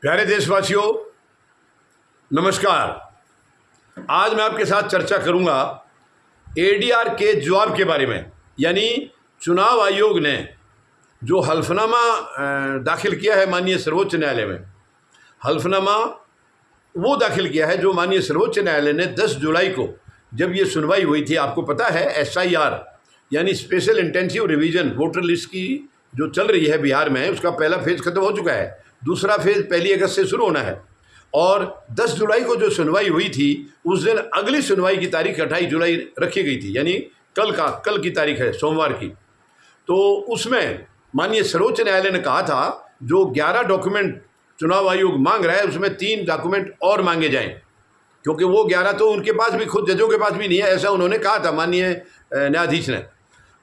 प्यारे देशवासियों, नमस्कार। आज मैं आपके साथ चर्चा करूंगा एडीआर के जवाब के बारे में। यानी चुनाव आयोग ने जो हल्फनामा दाखिल किया है माननीय सर्वोच्च न्यायालय में, हल्फनामा वो दाखिल किया है जो माननीय सर्वोच्च न्यायालय ने 10 जुलाई को, जब ये सुनवाई हुई थी, आपको पता है SIR यानी special intensive revision voter list की जो चल रही है बिहार में, उसका पहला फेज़ खत्म हो चुका है। दूसरा फेज़ 1 अगस्त से शुरू होना है। और 10 जुलाई को जो सुनवाई हुई थी, उस दिन अगली सुनवाई की तारीख 28 जुलाई रखी गई थी, यानी कल की तारीख है, सोमवार की। तो उसमें माननीय सर्वोच्च न्यायालय ने कहा था जो 11 डॉक्यूमेंट चुनाव आयोग मांग रहा है उसमें 3 डॉक्यूमेंट और मांगे जाएं, क्योंकि वो 11 तो उनके पास भी, खुद जजों के पास भी नहीं है, ऐसा उन्होंने कहा था माननीय न्यायाधीश ने।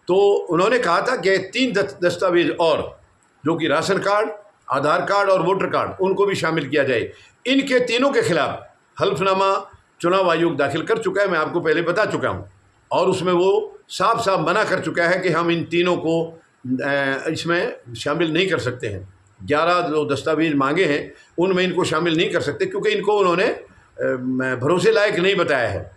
तो उन्होंने कहा था कि 3 दस्तावेज और, जो कि राशन कार्ड, आधार कार्ड और वोटर कार्ड, उनको भी शामिल किया जाए। इनके तीनों के खिलाफ हल्फनामा चुनाव आयोग दाखिल कर चुका है, मैं आपको पहले बता चुका हूँ। और उसमें वो साफ साफ मना कर चुका है कि हम इन तीनों को इसमें शामिल नहीं कर सकते हैं। 11 जो दस्तावेज मांगे हैं उनमें इनको शामिल नहीं कर सकते, क्योंकि इनको उन्होंने भरोसे लायक नहीं बताया है।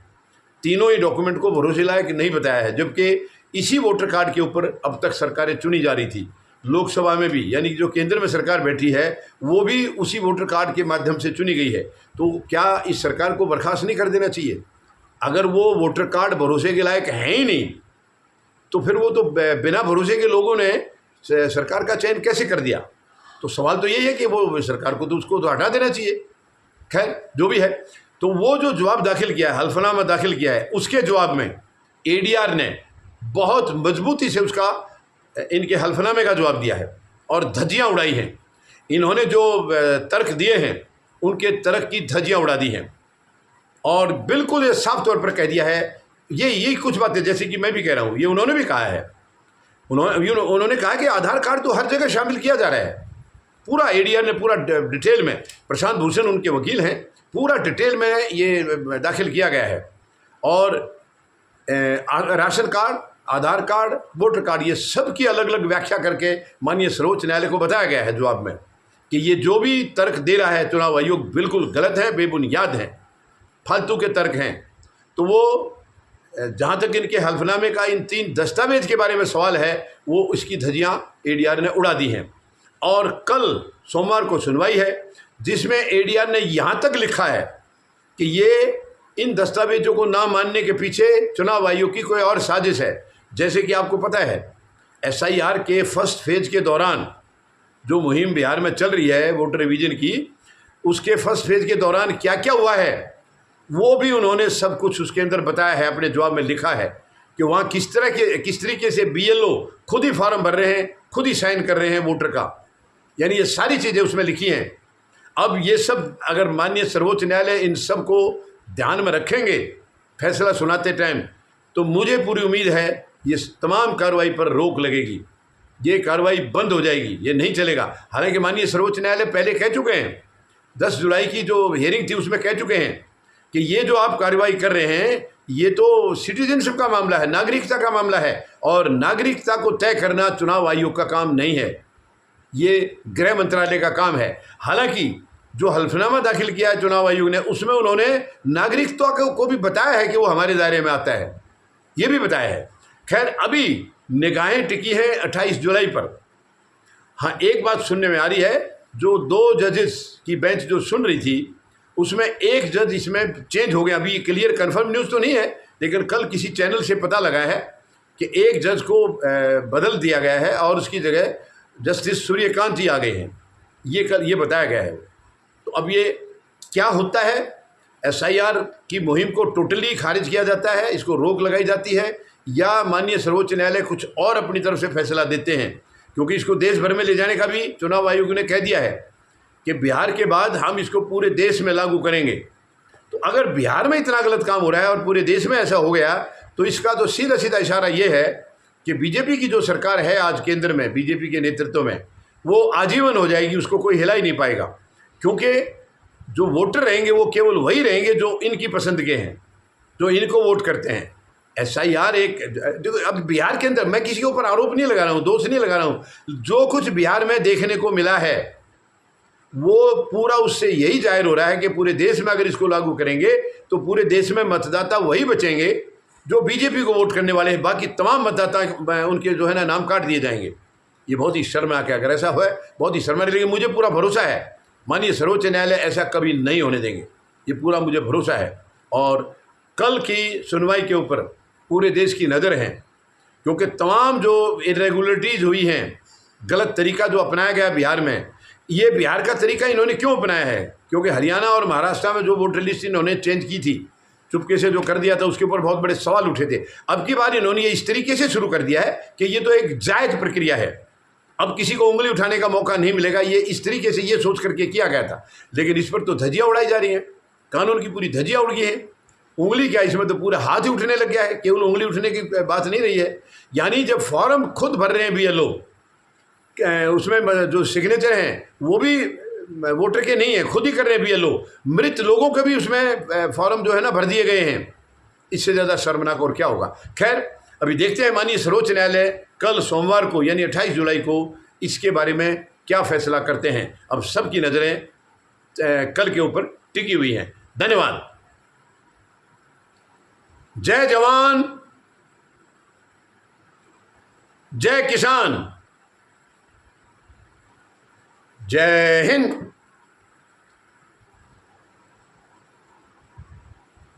तीनों ही डॉक्यूमेंट को भरोसे लायक नहीं बताया है, जबकि इसी वोटर कार्ड के ऊपर अब तक सरकारें चुनी जा रही थी, लोकसभा में भी, यानी जो केंद्र में सरकार बैठी है वो भी उसी वोटर कार्ड के माध्यम से चुनी गई है। तो क्या इस सरकार को बर्खास्त नहीं कर देना चाहिए? अगर वो वोटर कार्ड भरोसे के लायक है ही नहीं, तो फिर वो तो बिना भरोसे के लोगों ने सरकार का चयन कैसे कर दिया? तो सवाल तो यही है कि वो सरकार को तो उसको तो हटा देना चाहिए। खैर, जो भी है, तो वो जो जवाब दाखिल किया है, हल्फनामा दाखिल किया है, उसके जवाब में एडीआर ने बहुत मजबूती से उसका, इनके हल्फनामे का जवाब दिया है और धज्जियाँ उड़ाई हैं। इन्होंने जो तर्क दिए हैं उनके तर्क की धज्जियाँ उड़ा दी हैं और बिल्कुल ये साफ तौर पर कह दिया है। यही कुछ बातें, जैसे कि मैं भी कह रहा हूँ, ये उन्होंने भी कहा है। उन्होंने कहा कि आधार कार्ड तो हर जगह शामिल किया जा रहा है। पूरा एडीआर ने पूरा डिटेल में, प्रशांत भूषण उनके वकील हैं, पूरा डिटेल में ये दाखिल किया गया है। और राशन कार्ड, आधार कार्ड, वोटर कार्ड, ये सब की अलग अलग व्याख्या करके माननीय सर्वोच्च न्यायालय को बताया गया है जवाब में कि ये जो भी तर्क दे रहा है चुनाव आयोग बिल्कुल गलत है, बेबुनियाद हैं, फालतू के तर्क हैं। तो वो जहाँ तक इनके हल्फनामे का इन 3 दस्तावेज के बारे में सवाल है, वो इसकी धज्जियाँ एडीआर ने उड़ा दी हैं। और कल सोमवार को सुनवाई है, जिसमें एडीआर ने यहाँ तक लिखा है कि ये इन दस्तावेजों को ना मानने के पीछे चुनाव आयोग की कोई और साजिश है। जैसे कि आपको पता है, SIR के फर्स्ट फेज के दौरान जो मुहिम बिहार में चल रही है वोटर रिवीजन की, उसके फर्स्ट फेज के दौरान क्या क्या हुआ है वो भी उन्होंने सब कुछ उसके अंदर बताया है, अपने जवाब में लिखा है कि वहाँ किस तरीके से BLO खुद ही फॉर्म भर रहे हैं, खुद ही साइन कर रहे हैं वोटर का। यानी ये सारी चीज़ें उसमें लिखी हैं। अब ये सब अगर माननीय सर्वोच्च न्यायालय इन सब को ध्यान में रखेंगे फैसला सुनाते टाइम, तो मुझे पूरी उम्मीद है ये तमाम कार्रवाई पर रोक लगेगी, ये कार्रवाई बंद हो जाएगी, ये नहीं चलेगा। हालांकि माननीय सर्वोच्च न्यायालय पहले कह चुके हैं, 10 जुलाई की जो हियरिंग थी उसमें कह चुके हैं कि ये जो आप कार्रवाई कर रहे हैं ये तो सिटीजनशिप का मामला है, नागरिकता का मामला है, और नागरिकता को तय करना चुनाव आयोग का काम नहीं है, ये गृह मंत्रालय का काम है। हालांकि जो हल्फनामा दाखिल किया है चुनाव आयोग ने, उसमें उन्होंने नागरिकता को भी बताया है कि वो हमारे दायरे में आता है, ये भी बताया है। खैर, अभी निगाहें टिकी हैं 28 जुलाई पर। हाँ, एक बात सुनने में आ रही है, जो 2 जजेस की बेंच जो सुन रही थी उसमें एक जज इसमें चेंज हो गया। अभी क्लियर कंफर्म न्यूज़ तो नहीं है, लेकिन कल किसी चैनल से पता लगा है कि एक जज को बदल दिया गया है और उसकी जगह जस्टिस सूर्यकांत जी आ गए हैं, ये कल ये बताया गया है। तो अब ये क्या होता है? SIR की मुहिम को टोटली खारिज किया जाता है, इसको रोक लगाई जाती है, या माननीय सर्वोच्च न्यायालय कुछ और अपनी तरफ से फैसला देते हैं? क्योंकि इसको देश भर में ले जाने का भी चुनाव आयोग ने कह दिया है कि बिहार के बाद हम इसको पूरे देश में लागू करेंगे। तो अगर बिहार में इतना गलत काम हो रहा है और पूरे देश में ऐसा हो गया, तो इसका तो सीधा सीधा इशारा ये है कि बीजेपी की जो सरकार है आज केंद्र में, बीजेपी के नेतृत्व में, वो आजीवन हो जाएगी, उसको कोई हिला ही नहीं पाएगा। क्योंकि जो वोटर रहेंगे वो केवल वही रहेंगे जो इनकी पसंद के हैं, जो इनको वोट करते हैं। SIR एक, देखो, अब बिहार के अंदर मैं किसी के ऊपर आरोप नहीं लगा रहा हूँ, दोष नहीं लगा रहा हूँ, जो कुछ बिहार में देखने को मिला है वो पूरा उससे यही जाहिर हो रहा है कि पूरे देश में अगर इसको लागू करेंगे तो पूरे देश में मतदाता वही बचेंगे जो बीजेपी को वोट करने वाले हैं, बाकी तमाम मतदाता उनके जो है ना नाम काट दिए जाएंगे। ये बहुत ही शर्मनाक है, अगर ऐसा हो बहुत ही शर्मनाक। लेकिन मुझे पूरा भरोसा है माननीय सर्वोच्च न्यायालय ऐसा कभी नहीं होने देंगे, ये पूरा मुझे भरोसा है। और कल की सुनवाई के ऊपर पूरे देश की नज़र है, क्योंकि तमाम जो इरेगुलरिटीज़ हुई हैं, गलत तरीका जो अपनाया गया बिहार में, ये बिहार का तरीका इन्होंने क्यों अपनाया है? क्योंकि हरियाणा और महाराष्ट्र में जो वोटर लिस्ट इन्होंने चेंज की थी, चुपके से जो कर दिया था, उसके ऊपर बहुत बड़े सवाल उठे थे। अब की बार इन्होंने ये इस तरीके से शुरू कर दिया है कि ये तो एक जायज़ प्रक्रिया है, अब किसी को उंगली उठाने का मौका नहीं मिलेगा। ये इस तरीके से ये सोच करके किया गया था, लेकिन इस पर तो धज्जियाँ उड़ाई जा रही हैं, कानून की पूरी धज्जियाँ उड़ गई हैं। उंगली क्या, इसमें तो पूरा हाथ ही उठने लग गया है, केवल उंगली उठने की बात नहीं रही है। यानी जब फॉर्म खुद भर रहे हैं BLO, उसमें जो सिग्नेचर हैं वो भी वोटर के नहीं है, खुद ही कर रहे हैं BLO, मृत लोगों के भी उसमें फॉर्म जो है ना भर दिए गए हैं। इससे ज़्यादा शर्मनाक और क्या होगा। खैर, अभी देखते हैं माननीय सर्वोच्च न्यायालय कल सोमवार को यानी 28 जुलाई को इसके बारे में क्या फैसला करते हैं। अब सबकी नज़रें कल के ऊपर टिकी हुई हैं। धन्यवाद। जय जवान, जय किसान, जय हिंद।